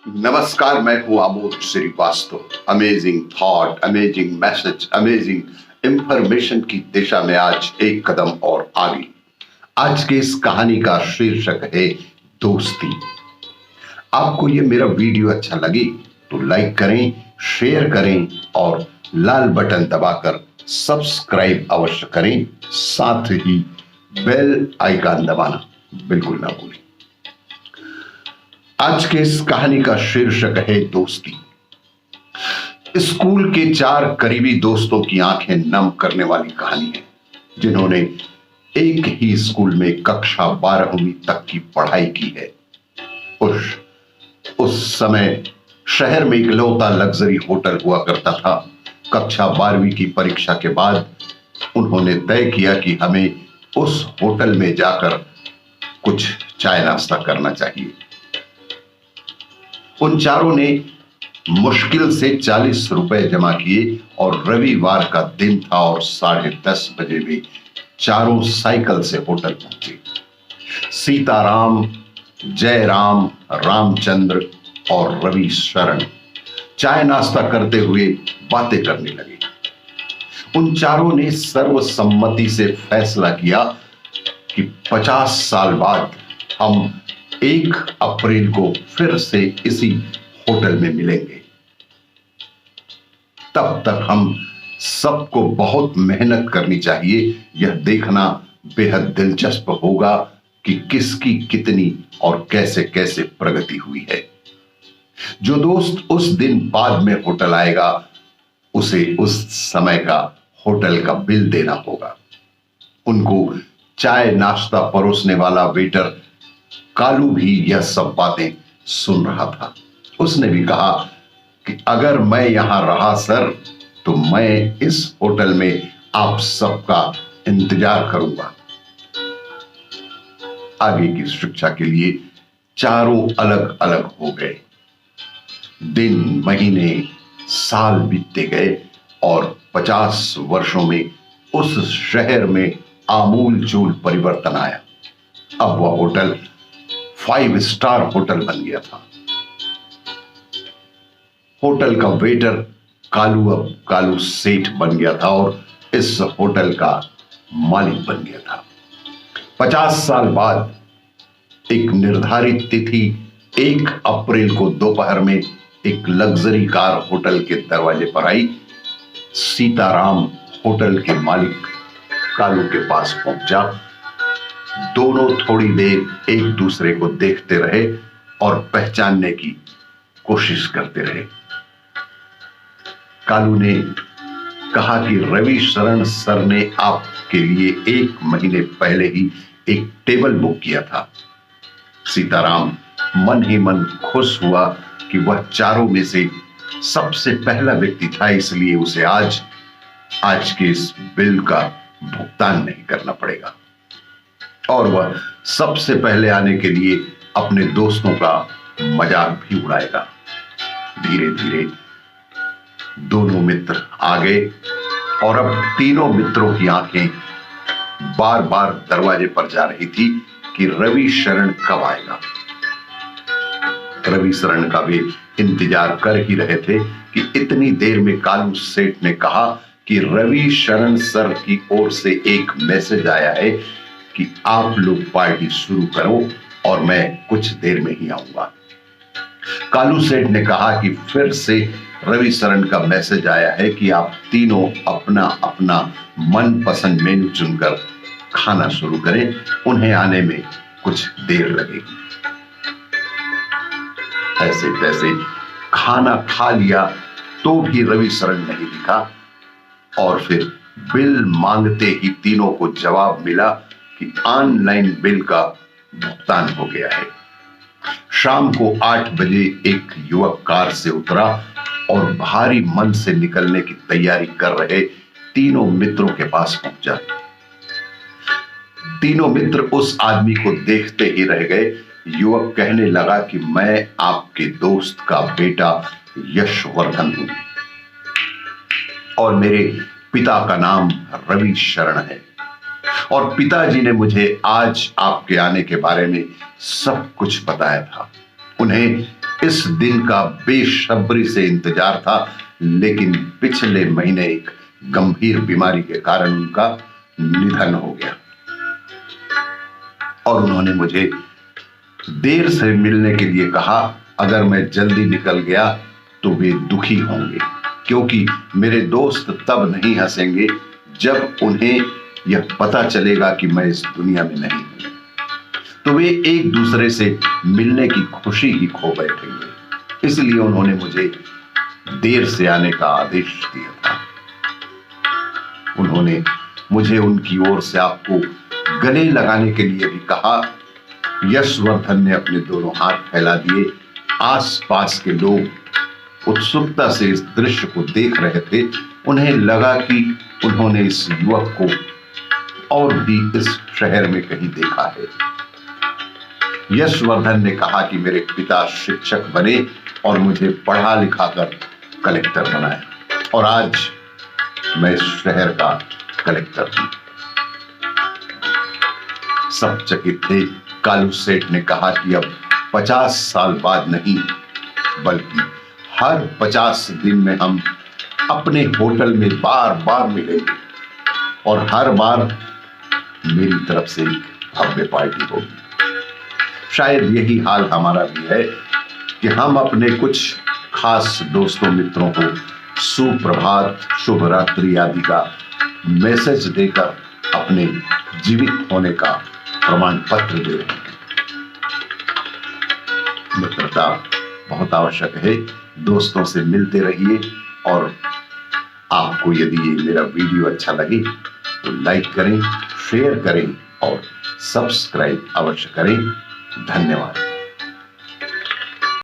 नमस्कार, मैं हूं Amod Shrivastava. Amazing thought, amazing message, amazing information की दिशा में आज एक कदम और आगे। आज की इस कहानी का शीर्षक है दोस्ती। आपको ये मेरा वीडियो अच्छा लगे तो लाइक करें, शेयर करें और लाल बटन दबाकर सब्सक्राइब अवश्य करें। साथ ही बेल आइकन दबाना बिल्कुल ना भूलें। आज के इस कहानी का शीर्षक है दोस्ती। स्कूल के 4 करीबी दोस्तों की आंखें नम करने वाली कहानी है, जिन्होंने एक ही स्कूल में कक्षा 12वीं तक की पढ़ाई की है। उस समय शहर में इकलौता लग्जरी होटल हुआ करता था। कक्षा 12वीं की परीक्षा के बाद उन्होंने तय किया कि हमें उस होटल में जाकर कुछ चाय नाश्ता करना चाहिए। उन चारों ने मुश्किल से 40 रुपए जमा किए और रविवार का दिन था और 10:30 बजे वे चारों साइकिल से होटल पहुंचे। सीताराम, जयराम, रामचंद्र और रवि शरण चाय नाश्ता करते हुए बातें करने लगे। उन चारों ने सर्वसम्मति से फैसला किया कि 50 साल बाद हम 1 अप्रैल को फिर से इसी होटल में मिलेंगे। तब तक हम सबको बहुत मेहनत करनी चाहिए। यह देखना बेहद दिलचस्प होगा कि किसकी कितनी और कैसे कैसे प्रगति हुई है। जो दोस्त उस दिन बाद में होटल आएगा, उसे उस समय का होटल का बिल देना होगा। उनको चाय नाश्ता परोसने वाला वेटर कालू भी यह सब बातें सुन रहा था। उसने भी कहा कि अगर मैं यहां रहा सर, तो मैं इस होटल में आप सबका इंतजार करूंगा। आगे की शिक्षा के लिए चारों अलग अलग हो गए। दिन, महीने, साल बीतते गए और 50 वर्षों में उस शहर में आमूल-चूल परिवर्तन आया। अब वह होटल 5 स्टार होटल बन गया था। होटल का वेटर कालू अब कालू सेठ बन गया था और इस होटल का मालिक बन गया था। 50 साल बाद एक निर्धारित तिथि 1 अप्रैल को दोपहर में एक लग्जरी कार होटल के दरवाजे पर आई। सीताराम होटल के मालिक कालू के पास पहुंचा। दोनों थोड़ी देर एक दूसरे को देखते रहे और पहचानने की कोशिश करते रहे। कालू ने कहा कि रवि शरण सर ने आपके लिए 1 महीने पहले ही एक टेबल बुक किया था। सीताराम मन ही मन खुश हुआ कि वह चारों में से सबसे पहला व्यक्ति था, इसलिए उसे आज के इस बिल का भुगतान नहीं करना पड़ेगा और वह सबसे पहले आने के लिए अपने दोस्तों का मजाक भी उड़ाएगा। धीरे धीरे दोनों मित्र आ गए और अब तीनों मित्रों की आंखें बार बार दरवाजे पर जा रही थी कि रवि शरण कब आएगा। रवि शरण का वे इंतजार कर ही रहे थे कि इतनी देर में कालू सेठ ने कहा कि रवि शरण सर की ओर से एक मैसेज आया है कि आप लोग पार्टी शुरू करो और मैं कुछ देर में ही आऊंगा। कालू सेठ ने कहा कि फिर से रवि शरण का मैसेज आया है कि आप तीनों अपना अपना मनपसंद मेनू चुनकर खाना शुरू करें, उन्हें आने में कुछ देर लगेगी। ऐसे तैसे खाना खा लिया तो भी रवि शरण नहीं दिखा और फिर बिल मांगते ही तीनों को जवाब मिला कि ऑनलाइन बिल का भुगतान हो गया है। शाम को 8 बजे एक युवक कार से उतरा और भारी मन से निकलने की तैयारी कर रहे तीनों मित्रों के पास पहुंचा। तीनों मित्र उस आदमी को देखते ही रह गए। युवक कहने लगा कि मैं आपके दोस्त का बेटा यशवर्धन हूं और मेरे पिता का नाम रवि शरण है और पिताजी ने मुझे आज आपके आने के बारे में सब कुछ बताया था। उन्हें इस दिन का बेसब्री से इंतजार था, लेकिन पिछले महीने एक गंभीर बीमारी के कारण उनका निधन हो गया और उन्होंने मुझे देर से मिलने के लिए कहा। अगर मैं जल्दी निकल गया तो वे दुखी होंगे, क्योंकि मेरे दोस्त तब नहीं हंसेंगे जब उन्हें यह पता चलेगा कि मैं इस दुनिया में नहीं हूं। तो वे एक दूसरे से मिलने की खुशी ही खो बैठेंगे। इसलिए उन्होंने मुझे देर से आने का आदेश दिया था। उन्होंने मुझे उनकी ओर से आपको गले लगाने के लिए भी कहा। यशवर्धन ने अपने दोनों हाथ फैला दिए। आसपास के लोग उत्सुकता से इस दृश्य को देख रहे थे। उन्हें लगा कि उन्होंने इस युवक को और भी इस शहर में कहीं देखा है। यशवर्धन ने कहा कि मेरे पिता शिक्षक बने और मुझे पढ़ा लिखा कर कलेक्टर बनाया, और आज मैं इस शहर का कलेक्टर हूं। सब चकित थे। कालू सेठ ने कहा कि अब 50 साल बाद नहीं, बल्कि हर 50 दिन में हम अपने होटल में बार बार मिलेंगे और हर बार मेरी तरफ से एक भव्य पार्टी होगी। शायद यही हाल हमारा भी है कि हम अपने कुछ खास दोस्तों मित्रों को सुप्रभात, शुभ रात्रि आदि का मैसेज देकर अपने जीवित होने का प्रमाण पत्र दे रहे हैं। मित्रता बहुत आवश्यक है। दोस्तों से मिलते रहिए, और आपको यदि ये मेरा वीडियो अच्छा लगे तो लाइक करें, शेयर करें और सब्सक्राइब अवश्य करें। धन्यवाद।